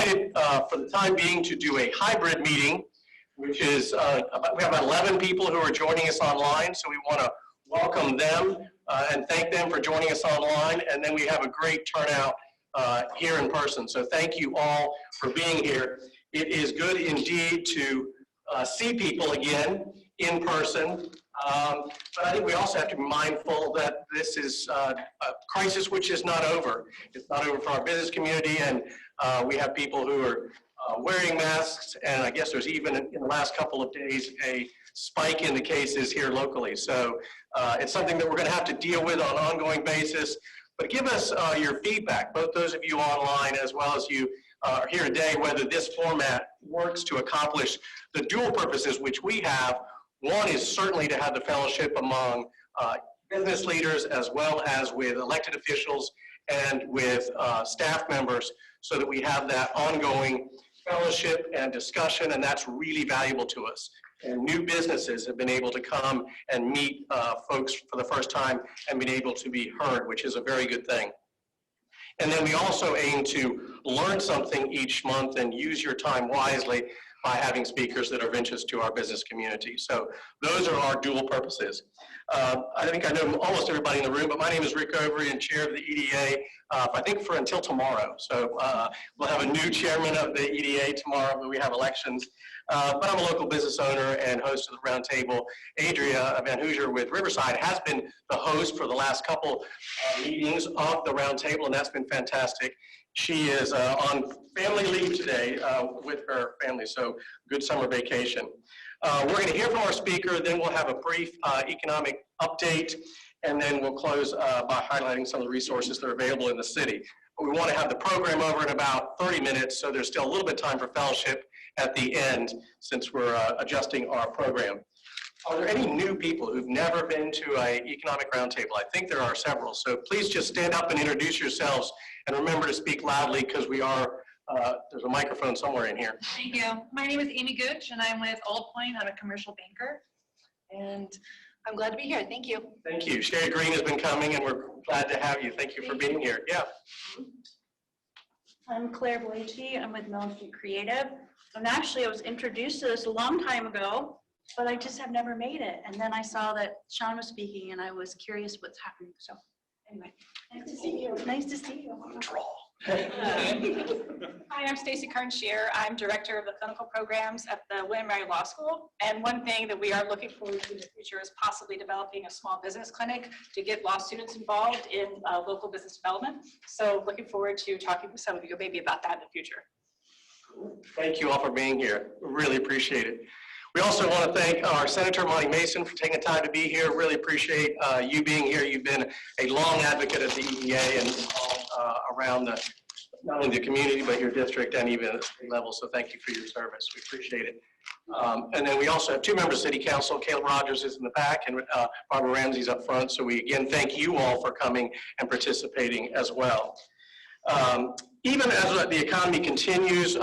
decided for the time being to do a hybrid meeting, which is, we have about 11 people who are joining us online, so we want to welcome them and thank them for joining us online, and then we have a great turnout here in person. So thank you all for being here. It is good indeed to see people again in person, but I think we also have to be mindful that this is a crisis which is not over. It's not over for our business community, and we have people who are wearing masks, and I guess there's even in the last couple of days a spike in the cases here locally. So it's something that we're going to have to deal with on an ongoing basis. But give us your feedback, both those of you online as well as you are here today, whether this format works to accomplish the dual purposes which we have. One is certainly to have the fellowship among business leaders as well as with elected officials and with staff members, so that we have that ongoing fellowship and discussion, and that's really valuable to us. And new businesses have been able to come and meet folks for the first time and been able to be heard, which is a very good thing. And then we also aim to learn something each month and use your time wisely by having speakers that are of interest to our business community. So those are our dual purposes. I think I know almost everybody in the room, but my name is Rick Avery and chair of the EDA, I think for until tomorrow. So we'll have a new chairman of the EDA tomorrow when we have elections. But I'm a local business owner and host of the Roundtable. Adria Van Hoosier with Riverside has been the host for the last couple meetings of the Roundtable, and that's been fantastic. She is on family leave today with her family, so good summer vacation. We're going to hear from our speaker, then we'll have a brief economic update, and then we'll close by highlighting some of the resources that are available in the city. But we want to have the program over in about 30 minutes, so there's still a little bit of time for fellowship at the end, since we're adjusting our program. Are there any new people who've never been to an economic roundtable? I think there are several, so please just stand up and introduce yourselves, and remember to speak loudly, because we are, there's a microphone somewhere in here. Thank you. My name is Amy Gooch, and I'm with Old Point. I'm a commercial banker, and I'm glad to be here. Thank you. Thank you. Sherry Green has been coming, and we're glad to have you. Thank you for being here. Yeah. I'm Claire Boichi. I'm with Melon Street Creative. And actually, I was introduced to this a long time ago, but I just have never made it. And then I saw that Shawn was speaking, and I was curious what's happening. So anyway, nice to see you. Nice to see you. Hi, I'm Stacy Kern-Shear. I'm director of the clinical programs at the William Mary Law School. And one thing that we are looking forward to in the future is possibly developing a small business clinic to get law students involved in local business development. So looking forward to talking with some of you maybe about that in the future. Thank you all for being here. We really appreciate it. We also want to thank our Senator Monty Mason for taking time to be here. Really appreciate you being here. You've been a long advocate at the EDA and around not only the community, but your district and even at the state level. So thank you for your service. We appreciate it. And then we also have two members of City Council. Caleb Rogers is in the back and Barbara Ramsey's up front. So we again thank you all for coming and participating as well. Even as the economy continues,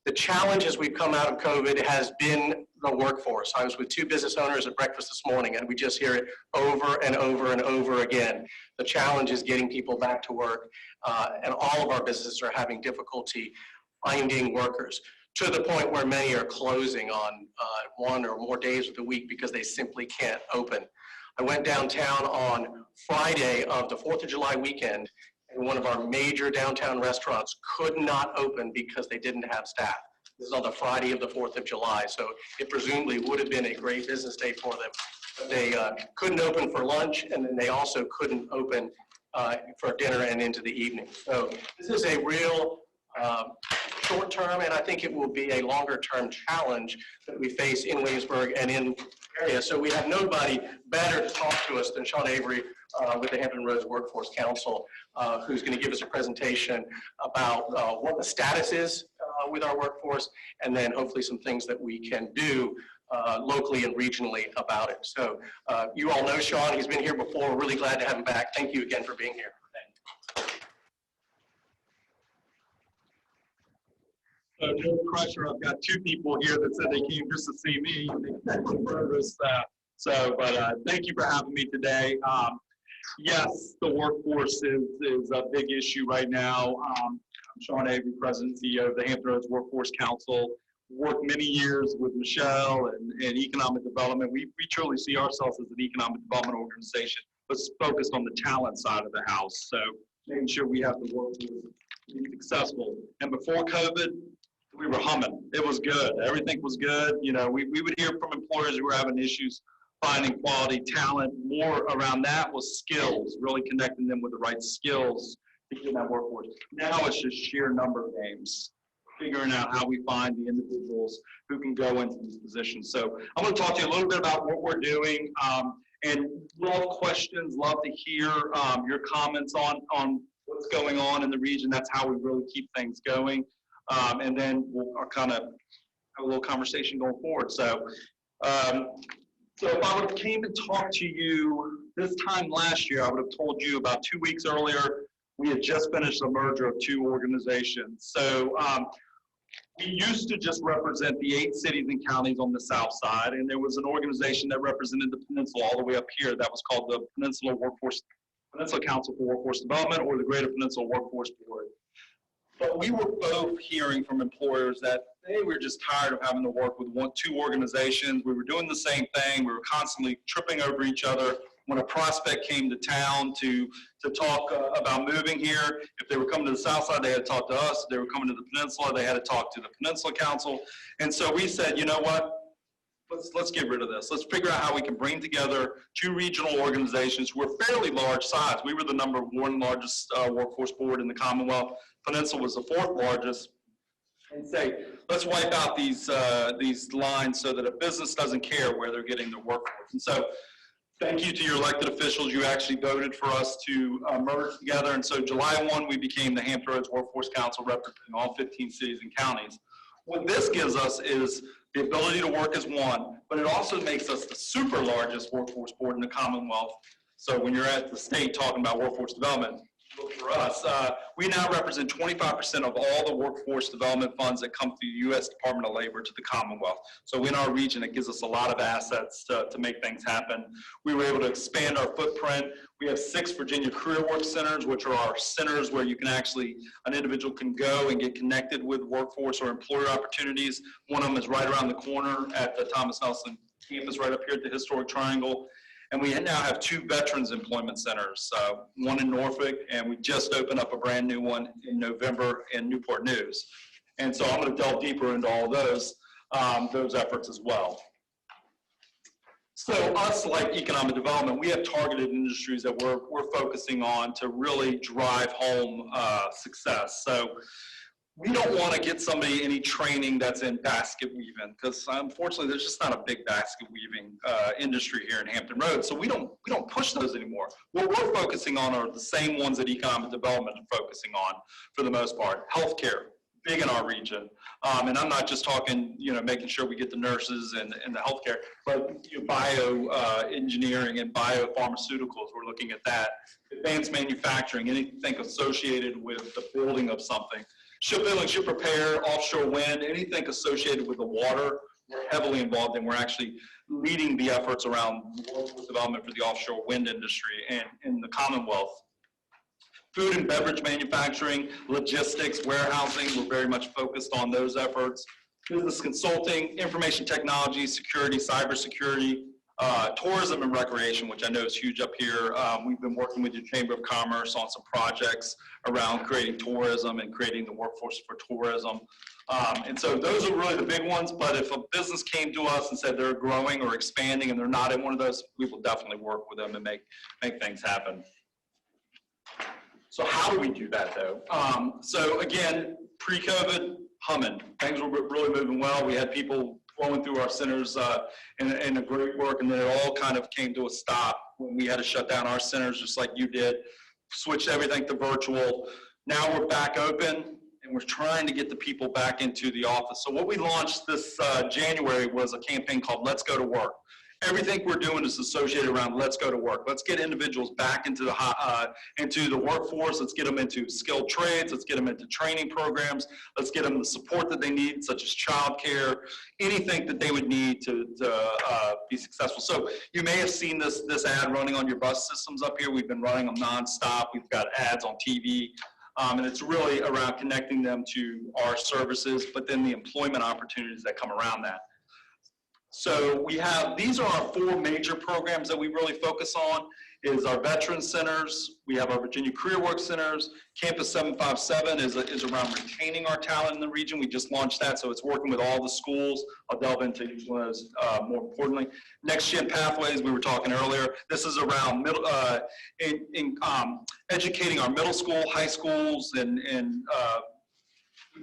the challenge as we've come out of COVID has been the workforce. I was with two business owners at breakfast this morning, and we just hear it over and over and over again. The challenge is getting people back to work, and all of our businesses are having difficulty finding workers, to the point where many are closing on one or more days of the week because they simply can't open. I went downtown on Friday of the 4th of July weekend, and one of our major downtown restaurants could not open because they didn't have staff. This is on the Friday of the 4th of July, so it presumably would have been a great business day for them. But they couldn't open for lunch, and then they also couldn't open for dinner and into the evening. So this is a real short term, and I think it will be a longer term challenge that we face in Williamsburg and in the area. So we have nobody better to talk to us than Shawn Avery with the Hampton Roads Workforce Council, who's going to give us a presentation about what the status is with our workforce, and then hopefully some things that we can do locally and regionally about it. So you all know Shawn. He's been here before. We're really glad to have him back. Thank you again for being here. No pressure. I've got two people here that said they came just to see me. But thank you for having me today. Yes, the workforce is a big issue right now. I'm Shawn, Avery, President and CEO of the Hampton Roads Workforce Council. Worked many years with Michelle and economic development. We truly see ourselves as an economic development organization, but focused on the talent side of the house. So making sure we have the workforce to be successful. And before COVID, we were humming. It was good. Everything was good. You know, we would hear from employers who were having issues finding quality talent. More around that was skills, really connecting them with the right skills to get in that workforce. Now it's just sheer number games, figuring out how we find the individuals who can go into these positions. So I'm going to talk to you a little bit about what we're doing, and love questions, love to hear your comments on what's going on in the region. That's how we really keep things going. And then we'll kind of have a little conversation going forward. So if I would have came and talked to you this time last year, I would have told you about 2 weeks earlier, we had just finished a merger of 2 organizations. So we used to just represent the 8 cities and counties on the south side, and there was an organization that represented the peninsula all the way up here that was called the Peninsula Council for Workforce Development, or the Greater Peninsula Workforce Board. But we were both hearing from employers that they were just tired of having to work with 2 organizations. We were doing the same thing. We were constantly tripping over each other. When a prospect came to town to talk about moving here, if they were coming to the south side, they had to talk to us. If they were coming to the peninsula, they had to talk to the Peninsula Council. And so we said, you know what? Let's get rid of this. Let's figure out how we can bring together 2 regional organizations who are fairly large size. We were the #1 largest workforce board in the Commonwealth. Peninsula was the 4th largest. And say, let's wipe out these lines so that a business doesn't care where they're getting their workforce. And so thank you to your elected officials. You actually voted for us to merge together. And so July 1, we became the Hampton Roads Workforce Council, representing all 15 cities and counties. What this gives us is the ability to work as one, but it also makes us the super largest workforce board in the Commonwealth. So when you're at the state talking about workforce development, look for us. We now represent 25% of all the workforce development funds that come through the U.S. Department of Labor to the Commonwealth. So in our region, it gives us a lot of assets to make things happen. We were able to expand our footprint. We have 6 Virginia Career Work Centers, which are our centers where you can actually, an individual can go and get connected with workforce or employer opportunities. One of them is right around the corner at the Thomas Nelson campus, right up here at the Historic Triangle. And we now have 2 veterans employment centers, one in Norfolk, and we just opened up a brand new one in November in Newport News. And so I'm going to delve deeper into all those efforts as well. So us, like economic development, we have targeted industries that we're focusing on to really drive home success. So we don't want to get somebody any training that's in basket weaving, because unfortunately there's just not a big basket weaving industry here in Hampton Roads. So we don't push those anymore. What we're focusing on are the same ones that economic development are focusing on for the most part. Healthcare, big in our region. And I'm not just talking, making sure we get the nurses and the healthcare, but bioengineering and biopharmaceuticals, we're looking at that. Advanced manufacturing, anything associated with the building of something. Shipbuilding, ship repair, offshore wind, anything associated with the water, we're heavily involved in. We're actually leading the efforts around workforce development for the offshore wind industry and in the Commonwealth. Food and beverage manufacturing, logistics, warehousing, we're very much focused on those efforts. Business consulting, information technology, security, cybersecurity, tourism and recreation, which I know is huge up here. We've been working with the Chamber of Commerce on some projects around creating tourism and creating the workforce for tourism. And so those are really the big ones, but if a business came to us and said they're growing or expanding and they're not in one of those, we will definitely work with them and make things happen. So how do we do that though? So again, pre-COVID, humming. Things were really moving well. We had people flowing through our centers in a great work, and then it all kind of came to a stop when we had to shut down our centers just like you did, switched everything to virtual. Now we're back open, and we're trying to get the people back into the office. So what we launched this January was a campaign called Let's Go to Work. Everything we're doing is associated around let's go to work. Let's get individuals back into the workforce. Let's get them into skilled trades. Let's get them into training programs. Let's get them the support that they need, such as childcare, anything that they would need to be successful. So you may have seen this ad running on your bus systems up here. We've been running them nonstop. We've got ads on TV. And it's really around connecting them to our services, but then the employment opportunities that come around that. So these are our 4 major programs that we really focus on, is our Veteran Centers, we have our Virginia Career Work Centers, Campus 757 is around retaining our talent in the region. We just launched that, so it's working with all the schools. I'll delve into each one of those more importantly. Next Gen Pathways, we were talking earlier, this is around educating our middle school, high schools, and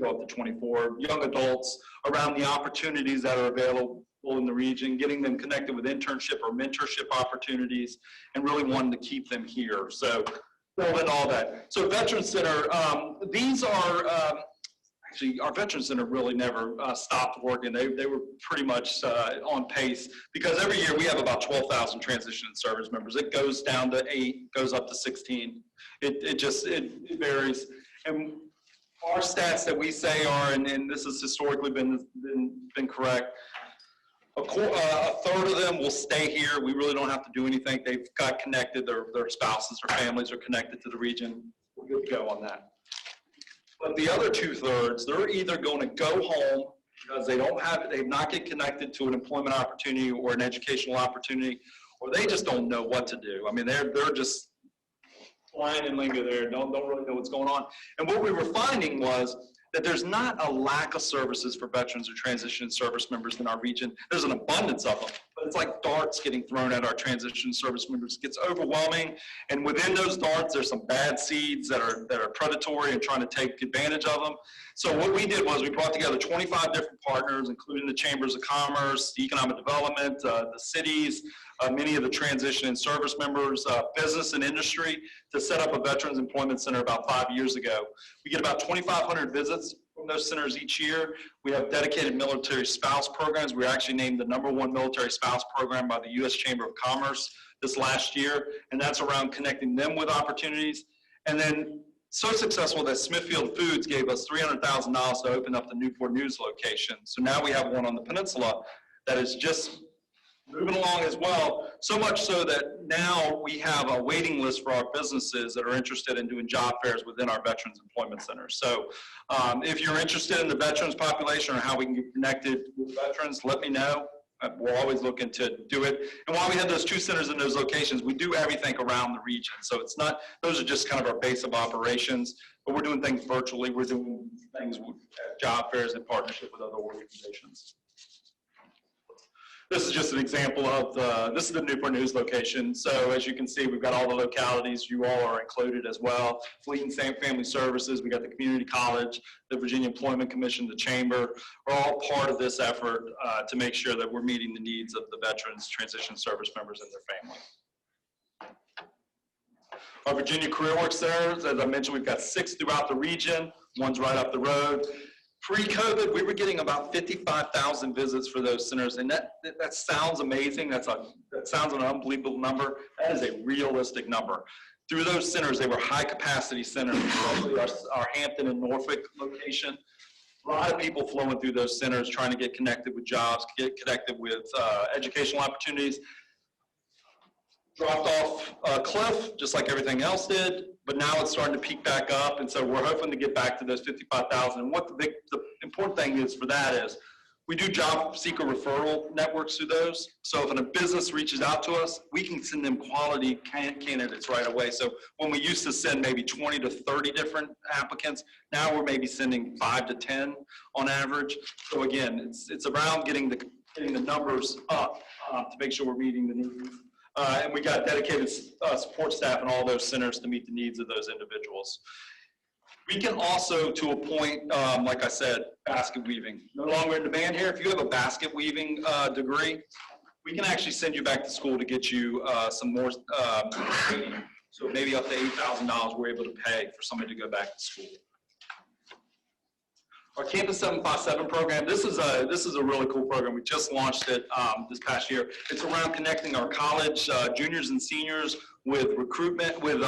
go up to 24, young adults around the opportunities that are available in the region, getting them connected with internship or mentorship opportunities, and really wanting to keep them here. So, building all that. So, Veteran Center, these are, actually, our Veteran Center really never stopped working. They were pretty much on pace, because every year we have about 12,000 transition and service members. It goes down to 8, goes up to 16. It varies. And our stats that we say are, and this has historically been correct, a third of them will stay here. We really don't have to do anything. They've got connected, their spouses or families are connected to the region. We're good to go on that. But the other 2/3, they're either going to go home because they've not get connected to an employment opportunity or an educational opportunity, or they just don't know what to do. I mean, they're just flying in lingo there, don't really know what's going on. And what we were finding was that there's not a lack of services for veterans or transition service members in our region. There's an abundance of them, but it's like darts getting thrown at our transition service members. It gets overwhelming, and within those darts, there's some bad seeds that are predatory and trying to take advantage of them. So what we did was we brought together 25 different partners, including the Chambers of Commerce, the Economic Development, the cities, many of the transition and service members, business and industry, to set up a Veterans Employment Center about 5 years ago. We get about 2,500 visits from those centers each year. We have dedicated military spouse programs. We were actually named the #1 military spouse program by the U.S. Chamber of Commerce this last year, and that's around connecting them with opportunities. And then so successful that Smithfield Foods gave us $300,000 to open up the Newport News location. So now we have one on the peninsula that is just moving along as well, so much so that now we have a waiting list for our businesses that are interested in doing job fairs within our Veterans Employment Centers. So if you're interested in the veterans population or how we can get connected with veterans, let me know. We're always looking to do it. And while we have those 2 centers in those locations, we do everything around the region. So it's not, those are just kind of our base of operations, but we're doing things virtually. We're doing things with job fairs in partnership with other organizations. This is just an example of this is the Newport News location. So as you can see, we've got all the localities. You all are included as well. Fleet and Family Services, we got the Community College, the Virginia Employment Commission, the Chamber, are all part of this effort to make sure that we're meeting the needs of the veterans, transition service members, and their family. Our Virginia Career Work Centers, as I mentioned, we've got 6 throughout the region. One's right up the road. Pre-COVID, we were getting about 55,000 visits for those centers, and that sounds amazing. That sounds an unbelievable number. That is a realistic number. Through those centers, they were high-capacity centers, especially our Hampton and Norfolk location. A lot of people flowing through those centers trying to get connected with jobs, get connected with educational opportunities. Dropped off a cliff, just like everything else did, but now it's starting to peak back up, and so we're hoping to get back to those 55,000. And what the important thing is for that is we do job seeker referral networks through those. So if a business reaches out to us, we can send them quality candidates right away. So when we used to send maybe 20 to 30 different applicants, now we're maybe sending 5 to 10 on average. So again, it's around getting the numbers up to make sure we're meeting the needs. And we got dedicated support staff in all those centers to meet the needs of those individuals. We can also, to a point, like I said, basket weaving. No longer in demand here. If you have a basket weaving degree, we can actually send you back to school to get you some more training. So maybe up to $8,000 we're able to pay for somebody to go back to school. Our Campus 757 program, this is a really cool program. We just launched it this past year. It's around connecting our college juniors and seniors with recruitment, with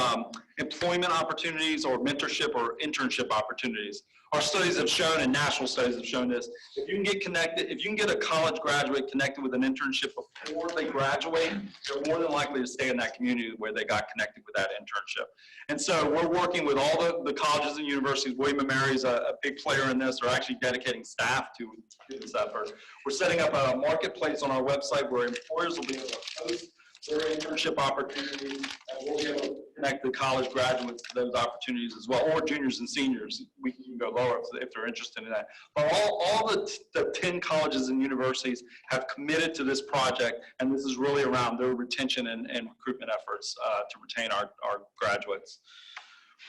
employment opportunities or mentorship or internship opportunities. Our studies have shown, and national studies have shown this, if you can get connected, if you can get a college graduate connected with an internship before they graduate, they're more than likely to stay in that community where they got connected with that internship. And so we're working with all the colleges and universities. William & Mary is a big player in this. They're actually dedicating staff to this effort. We're setting up a marketplace on our website where employers will be able to post their internship opportunities, and we'll be able to connect the college graduates to those opportunities as well, or juniors and seniors. We can go lower if they're interested in that. But all the 10 colleges and universities have committed to this project, and this is really around their retention and recruitment efforts to retain our graduates.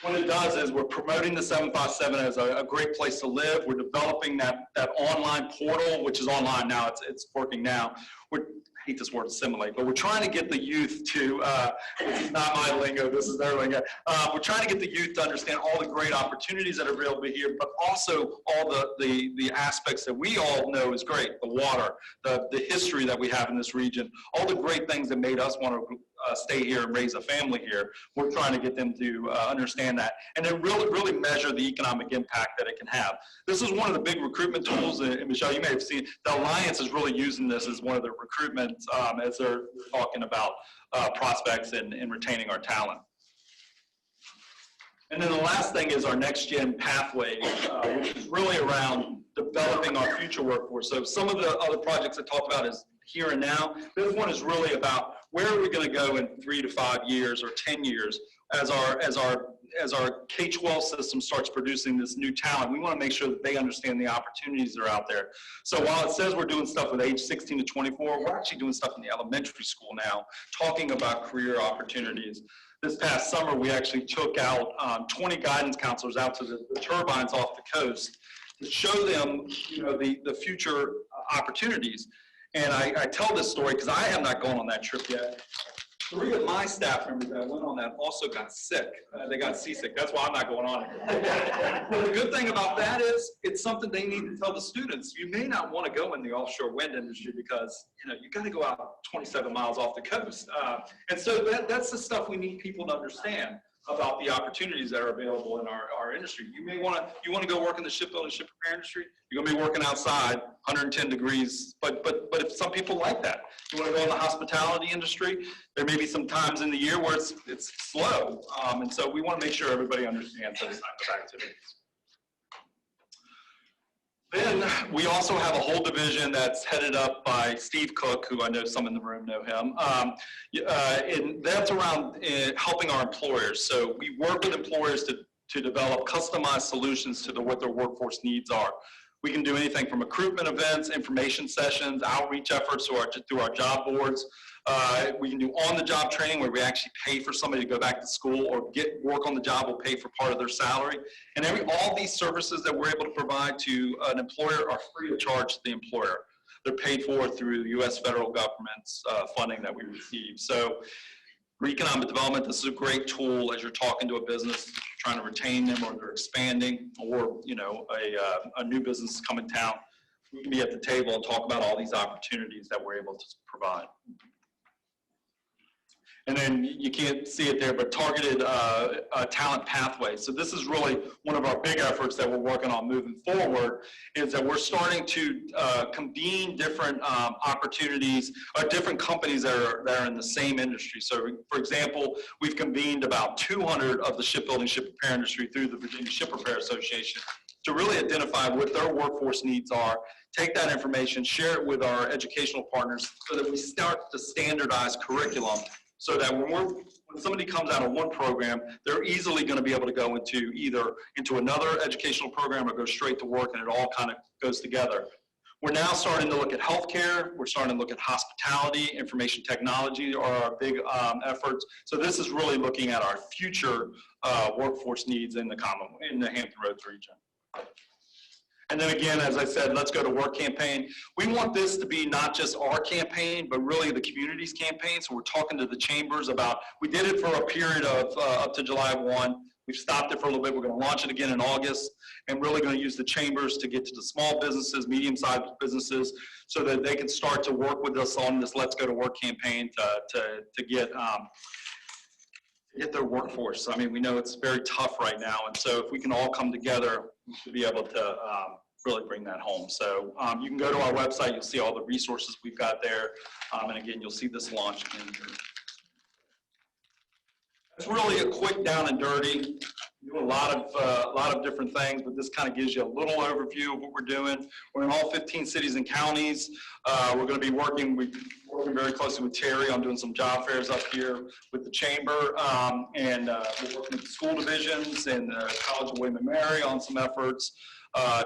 What it does is we're promoting the 757 as a great place to live. We're developing that online portal, which is online now. It's working now. I hate this word assimilate, but we're trying to get the youth to, this is not my lingo, this is their lingo. We're trying to get the youth to understand all the great opportunities that are available here, but also all the aspects that we all know is great, the water, the history that we have in this region, all the great things that made us want to stay here and raise a family here. We're trying to get them to understand that and then really measure the economic impact that it can have. This is one of the big recruitment tools, and Michelle, you may have seen, the Alliance is really using this as one of the recruitments as they're talking about prospects and retaining our talent. And then the last thing is our next gen pathway, which is really around developing our future workforce. So some of the other projects I talked about is here and now. This one is really about where are we going to go in 3 to 5 years or 10 years as our K-12 system starts producing this new talent. We want to make sure that they understand the opportunities that are out there. So while it says we're doing stuff with age 16 to 24, we're actually doing stuff in the elementary school now, talking about career opportunities. This past summer, we actually took out 20 guidance counselors out to the turbines off the coast to show them, the future opportunities. And I tell this story because I have not gone on that trip yet. 3 of my staff members that went on that also got sick. They got seasick. That's why I'm not going on it. But the good thing about that is it's something they need to tell the students. You may not want to go in the offshore wind industry because you got to go out 27 miles off the coast. And so that's the stuff we need people to understand about the opportunities that are available in our industry. You want to go work in the shipbuilding, ship repair industry. You're going to be working outside, 110 degrees. But if some people like that, you want to go in the hospitality industry. There may be some times in the year where it's slow, and so we want to make sure everybody understands those types of activities. Then we also have a whole division that's headed up by Steve Cook, who I know some in the room know him. And that's around helping our employers. So we work with employers to develop customized solutions to what their workforce needs are. We can do anything from recruitment events, information sessions, outreach efforts through our job boards. We can do on-the-job training where we actually pay for somebody to go back to school or work on the job. We'll pay for part of their salary. And all these services that we're able to provide to an employer are free of charge to the employer. They're paid for through the U.S. federal government's funding that we receive. So for economic development, this is a great tool as you're talking to a business, trying to retain them or they're expanding, or a new business is coming to town. We can be at the table and talk about all these opportunities that we're able to provide. And then you can't see it there, but targeted talent pathways. So this is really one of our big efforts that we're working on moving forward, is that we're starting to convene different opportunities, or different companies that are in the same industry. So for example, we've convened about 200 of the shipbuilding, ship repair industry through the Virginia Ship Repair Association to really identify what their workforce needs are, take that information, share it with our educational partners so that we start to standardize curriculum, so that when somebody comes out of one program, they're easily going to be able to go into another educational program or go straight to work, and it all kind of goes together. We're now starting to look at healthcare. We're starting to look at hospitality, information technology are our big efforts. So this is really looking at our future workforce needs in the Hampton Roads region. And then again, as I said, Let's Go to Work campaign. We want this to be not just our campaign, but really the community's campaign. So we're talking to the chambers about, we did it for a period of up to July 1. We've stopped it for a little bit. We're going to launch it again in August, and really going to use the chambers to get to the small businesses, medium-sized businesses, so that they can start to work with us on this Let's Go to Work campaign to get their workforce. I mean, we know it's very tough right now, and so if we can all come together, we should be able to really bring that home. So you can go to our website, you'll see all the resources we've got there, and again, you'll see this launch again. It's really a quick down and dirty. We do a lot of different things, but this kind of gives you a little overview of what we're doing. We're in all 15 cities and counties. We're going to be working very closely with Terry on doing some job fairs up here with the chamber, and we're working with the school divisions and the College of William and Mary on some efforts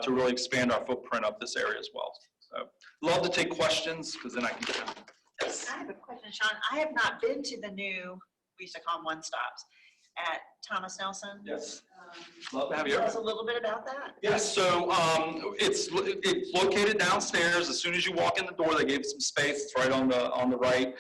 to really expand our footprint up this area as well. So, love to take questions, because then I can. I have a question, Shawn. I have not been to the new, we used to call them one-stops, at Thomas Nelson. Yes. Love to have you. Tell us a little bit about that. Yes, so it's located downstairs. As soon as you walk in the door, they gave some space. It's right on the right.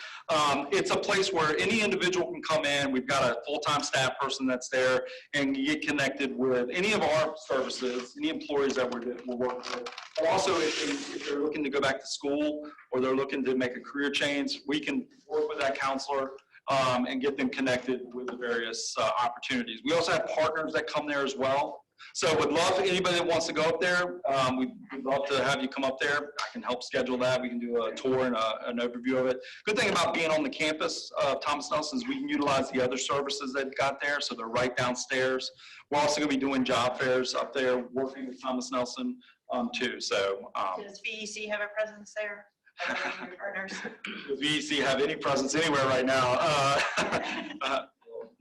It's a place where any individual can come in. We've got a full-time staff person that's there, and you get connected with any of our services, any employees that we're working with. But also, if they're looking to go back to school or they're looking to make a career change, we can work with that counselor and get them connected with the various opportunities. We also have partners that come there as well. So would love anybody that wants to go up there. We'd love to have you come up there. I can help schedule that. We can do a tour and an overview of it. Good thing about being on the campus of Thomas Nelson is we can utilize the other services they've got there. So they're right downstairs. We're also going to be doing job fairs up there, working with Thomas Nelson too. So Does VEC have a presence there? Partners? Does VEC have any presence anywhere right now?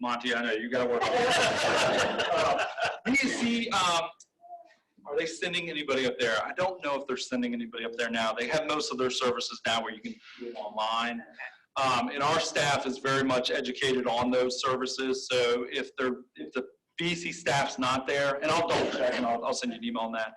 Monty, I know you got to work on it. VEC, are they sending anybody up there? I don't know if they're sending anybody up there now. They have most of their services now where you can do it online. And our staff is very much educated on those services. So if the VEC staff's not there, and I'll double check and I'll send you an email on that.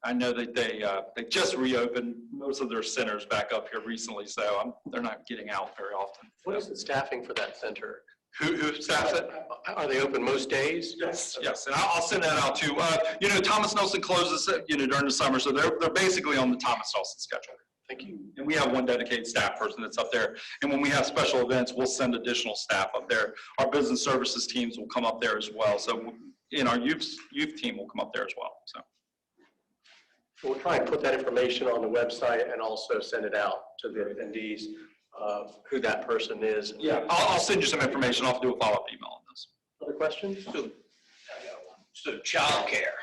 I know that they just reopened most of their centers back up here recently, so they're not getting out very often. What is the staffing for that center? Who staffs it? Are they open most days? Yes, yes, and I'll send that out too. You know, Thomas Nelson closes, during the summer, so they're basically on the Thomas Nelson schedule. Thank you. And we have one dedicated staff person that's up there. And when we have special events, we'll send additional staff up there. Our business services teams will come up there as well. So, our youth team will come up there as well. So. We'll try and put that information on the website and also send it out to the attendees of who that person is. Yeah, I'll send you some information. I'll do a follow-up email on this. Other questions? So childcare.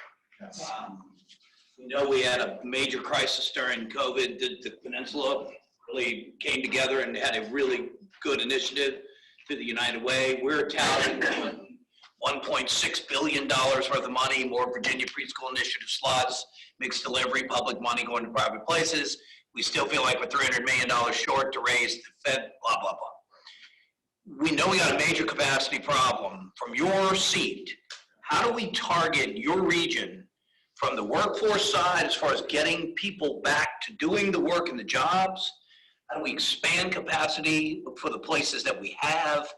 We know we had a major crisis during COVID. The Peninsula really came together and had a really good initiative through the United Way. We're touting $1.6 billion worth of money, more Virginia preschool initiative slots, mixed delivery, public money going to private places. We still feel like we're $300 million short to raise the Fed, blah, blah, blah. We know we got a major capacity problem. From your seat, how do we target your region from the workforce side as far as getting people back to doing the work and the jobs? How do we expand capacity for the places that we have?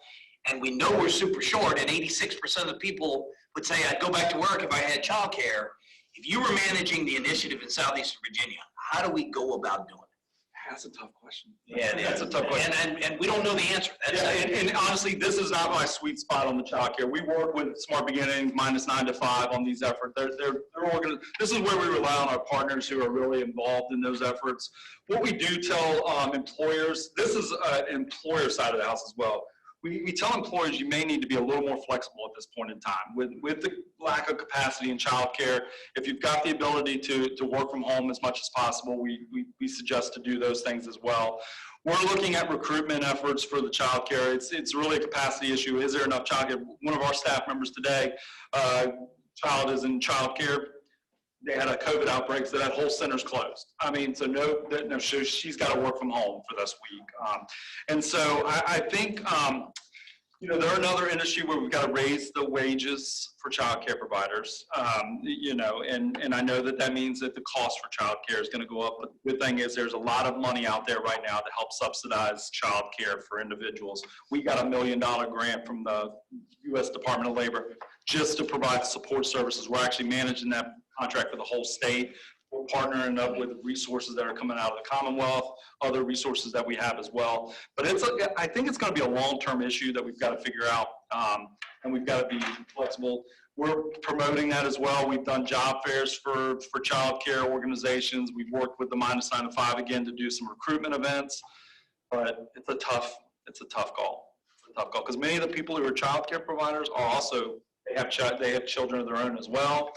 And we know we're super short, and 86% of the people would say, I'd go back to work if I had childcare. If you were managing the initiative in Southeastern Virginia, how do we go about doing it? That's a tough question. Yeah, That's a tough question. And we don't know the answer. And honestly, this is not my sweet spot on the childcare. We work with Smart Beginnings, -9 to 5 on these efforts. This is where we rely on our partners who are really involved in those efforts. What we do tell employers, this is an employer side of the house as well. We tell employers you may need to be a little more flexible at this point in time. With the lack of capacity in childcare, if you've got the ability to work from home as much as possible, we suggest to do those things as well. We're looking at recruitment efforts for the childcare. It's really a capacity issue. Is there enough childcare? One of our staff members today, child is in childcare. They had a COVID outbreak, so that whole center's closed. I mean, so no, she's got to work from home for this week. And so I think You know, they're another industry where we've got to raise the wages for childcare providers. You know, and I know that means that the cost for childcare is going to go up. But the good thing is there's a lot of money out there right now to help subsidize childcare for individuals. We got $1 million grant from the U.S. Department of Labor just to provide support services. We're actually managing that contract for the whole state. We're partnering up with resources that are coming out of the Commonwealth, other resources that we have as well. But I think it's going to be a long-term issue that we've got to figure out, and we've got to be flexible. We're promoting that as well. We've done job fairs for childcare organizations. We've worked with the -9 to 5 again to do some recruitment events. But it's a tough call. It's a tough call because many of the people who are childcare providers are also they have children of their own as well.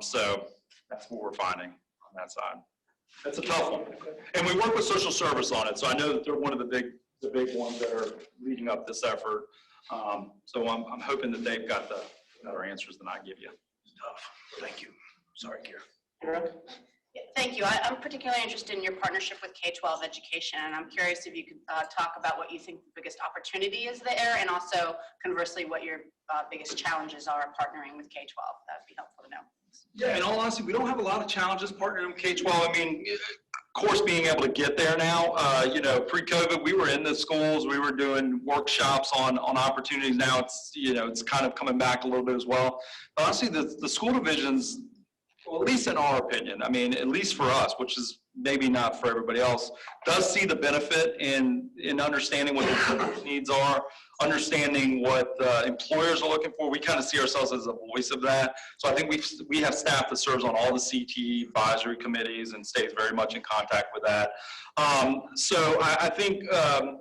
So that's what we're finding on that side. That's a tough one. And we work with social service on it. So I know that they're one of the big ones that are leading up this effort. So I'm hoping that they've got the better answers than I give you. It's tough. Thank you. Sorry, Kara. Yeah, thank you. I'm particularly interested in your partnership with K-12 education, and I'm curious if you could talk about what you think the biggest opportunity is there, and also conversely what your biggest challenges are partnering with K-12. That'd be helpful to know. Yeah, in all honesty, we don't have a lot of challenges partnering with K-12. I mean, of course, being able to get there now, you know, pre-COVID, we were in the schools, we were doing workshops on opportunities. Now it's, you know, it's kind of coming back a little bit as well. But honestly, the school divisions, well, at least in our opinion, I mean, at least for us, which is maybe not for everybody else, does see the benefit in understanding what the needs are, understanding what employers are looking for. We kind of see ourselves as a voice of that. So I think we have staff that serves on all the CTE advisory committees and stays very much in contact with that. So I think a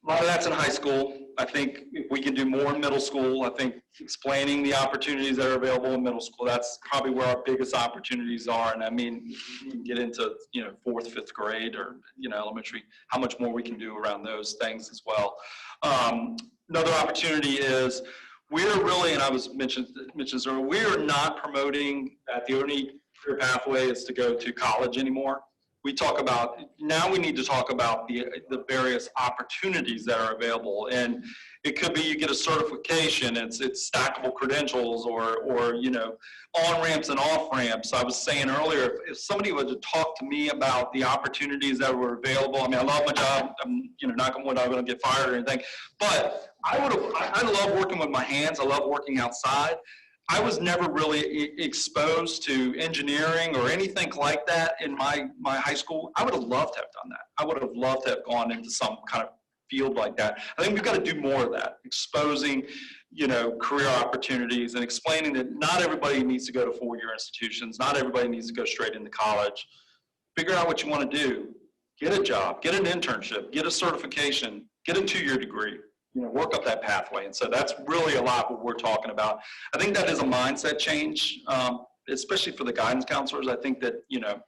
lot of that's in high school. I think if we can do more in middle school, I think explaining the opportunities that are available in middle school, that's probably where our biggest opportunities are. And I mean, you can get into, you know, 4th, 5th grade or, you know, elementary, how much more we can do around those things as well. Another opportunity is we're really, and I was mentioned this earlier, we are not promoting that the only career pathway is to go to college anymore. We talk about, now we need to talk about the various opportunities that are available. And it could be you get a certification, it's stackable credentials or you know, on-ramps and off-ramps. I was saying earlier, if somebody were to talk to me about the opportunities that were available, I mean, I love my job, I'm, you know, knock on wood, I'm gonna get fired or anything, but I love working with my hands, I love working outside. I was never really exposed to engineering or anything like that in my high school. I would have loved to have done that. I would have loved to have gone into some kind of field like that. I think we've got to do more of that, exposing, you know, career opportunities and explaining that not everybody needs to go to 4-year institutions. Not everybody needs to go straight into college. Figure out what you want to do. Get a job, get an internship, get a certification, get a 2-year degree. You know, work up that pathway. And so that's really a lot what we're talking about. I think that is a mindset change, especially for the guidance counselors. I think that, you know,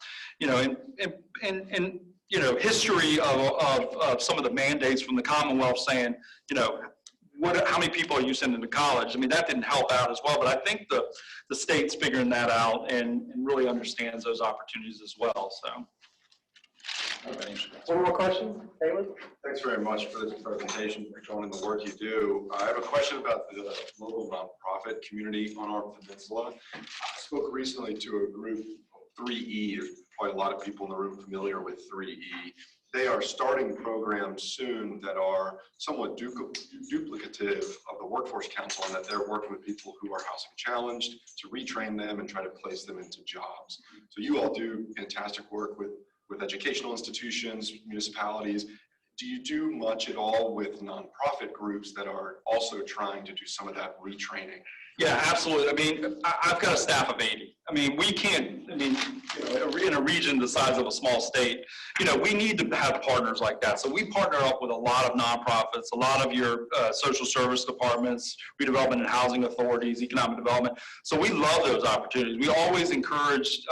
and you know, history of some of the mandates from the Commonwealth saying, you know, how many people are you sending to college? I mean, that didn't help out as well, but I think the state's figuring that out and really understands those opportunities as well, so. One more question, Taylor? Thanks very much for this presentation, for showing the work you do. I have a question about the local nonprofit community on our peninsula. I spoke recently to a group, 3E. There's probably a lot of people in the room familiar with 3E. They are starting programs soon that are somewhat duplicative of the Workforce Council, and that they're working with people who are housing challenged to retrain them and try to place them into jobs. So you all do fantastic work with educational institutions, municipalities. Do you do much at all with nonprofit groups that are also trying to do some of that retraining? Yeah, absolutely. I mean, I've got a staff of 80. I mean, we can't, I mean, you know, in a region the size of a small state, you know, we need to have partners like that. So we partner up with a lot of nonprofits, a lot of your social service departments, redevelopment and housing authorities, economic development. So we love those opportunities. We always encourage,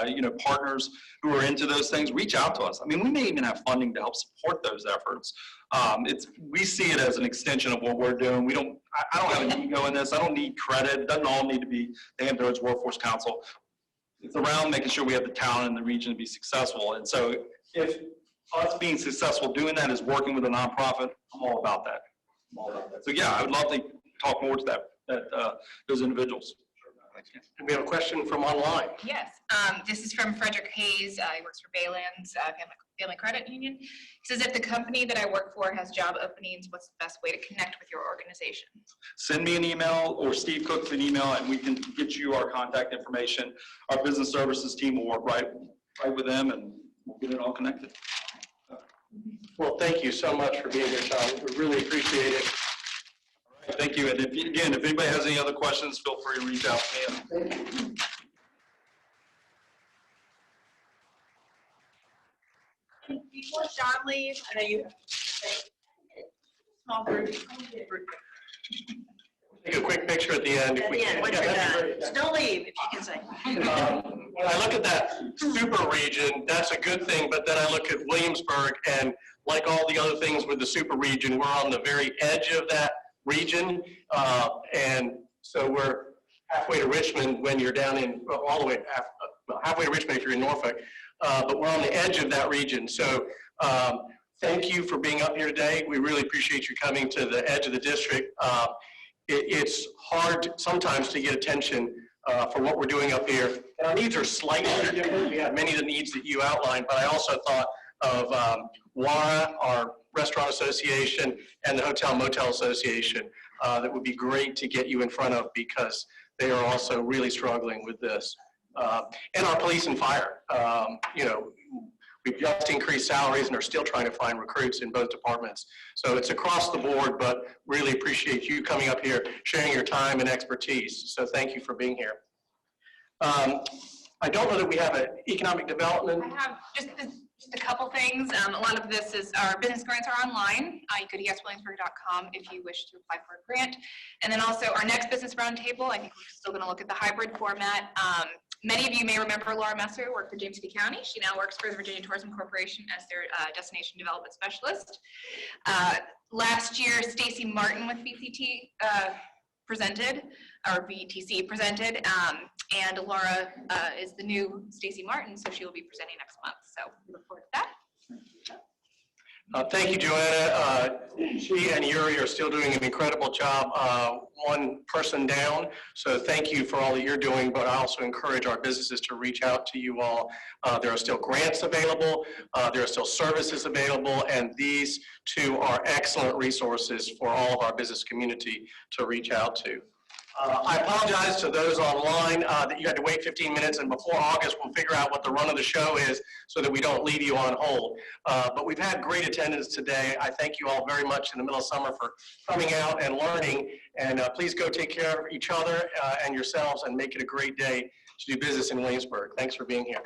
you know, partners who are into those things, reach out to us. I mean, we may even have funding to help support those efforts. We see it as an extension of what we're doing. I don't have an ego in this. I don't need credit. It doesn't all need to be the Hampton Roads Workforce Council. It's around making sure we have the talent in the region to be successful. And so if us being successful doing that is working with a nonprofit, I'm all about that. all about that. So yeah, I would love to talk more to those individuals. And we have a question from online. Yes, this is from Frederick Hayes. He works for Baylands Family Credit Union. He says, if the company that I work for has job openings, what's the best way to connect with your organization? Send me an email or Steve Cook's an email and we can get you our contact information. Our business services team will work right with them and we'll get it all connected. Well, thank you so much for being here, Shawn. We really appreciate it. All right, thank you. And if anybody has any other questions, feel free to reach out to me. Thank you. Before Shawn leaves, I know you have small group. Take a quick picture at the end if At we the can. end, once Yeah, you're that'd be done. great. So don't leave, if you can say. When I look at that super region, that's a good thing, but then I look at Williamsburg and like all the other things with the super region, we're on the very edge of that region. And so we're halfway to Richmond when you're down in, well, all the way, halfway to Richmond if you're in Norfolk, but we're on the edge of that region. So thank you for being up here today. We really appreciate you coming to the edge of the district. It's hard sometimes to get attention for what we're doing up here. And our needs are slightly different. We have many of the needs that you outlined, but I also thought of WARA, our restaurant association, and the Hotel Motel Association. That would be great to get you in front of because they are also really struggling with this. And our police and fire. You know, we've just increased salaries and are still trying to find recruits in both departments. So it's across the board, but really appreciate you coming up here, sharing your time and expertise. So thank you for being here. I don't know that we have an economic development. I have just a couple things. A lot of this is our business grants are online. You go to yeswilliamsburg.com if you wish to apply for a grant. And then also our next business roundtable, I think we're still going to look at the hybrid format. Many of you may remember Laura Messer worked for James City County. She now works for the Virginia Tourism Corporation as their destination development specialist. Last year, Stacy Martin with VTC presented, and Laura is the new Stacy Martin, so she will be presenting next month. So we look forward to that. Thank you, Joanna. She and Yuri are still doing an incredible job, one person down. So thank you for all that you're doing, but I also encourage our businesses to reach out to you all. There are still grants available, there are still services available, and these two are excellent resources for all of our business community to reach out to. I apologize to those online that you had to wait 15 minutes, and before August, we'll figure out what the run of the show is so that we don't leave you on hold. But we've had great attendance today. I thank you all very much in the middle of summer for coming out and learning. And please go take care of each other and yourselves and make it a great day to do business in Williamsburg. Thanks for being here.